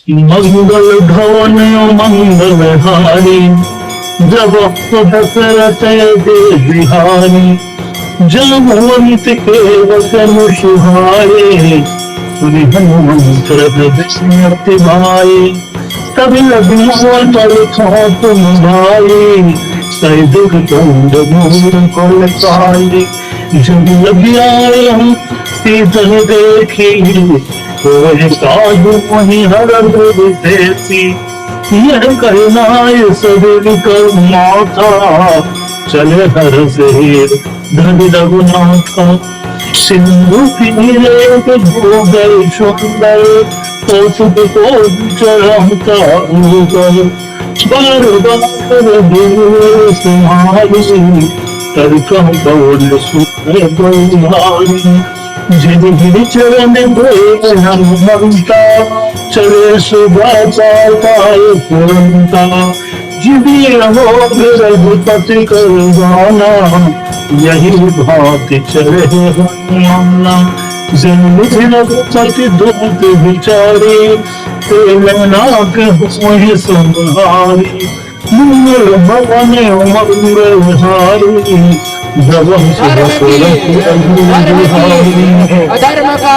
मंगल भवन मंगलहारी, जब दशरथ बिहारी, जामवंत के वचन सुहाए, सुनि हनुमंत विस्मृति भाई, तभी लग्न पर था तुम भाई, कई दुख दंड मूल कुल काई, जब लग आए हम सीधन देखी, कोई साधु वही हर देसी, यह करना सदैव कर माथा, चले हर शरीर धन रघुनाथा, सिंधु पीरे भूगल सुंदर, तो सुख को चरमता उगल, बार बार दूर सुहारी, कर कह बोल सुन बलिहारी, जिन जिन चरण धोए हनुमंता, चले सुबह पाए पुरंता, जिभी रहो रघुपति कर जाना, यही भांति चले हनुमाना, जिन रघुपति दूत विचारे, नाक हुए संहारी, मंगल भवन मंगलहारी, जब धर्म की सुरत अधर्म का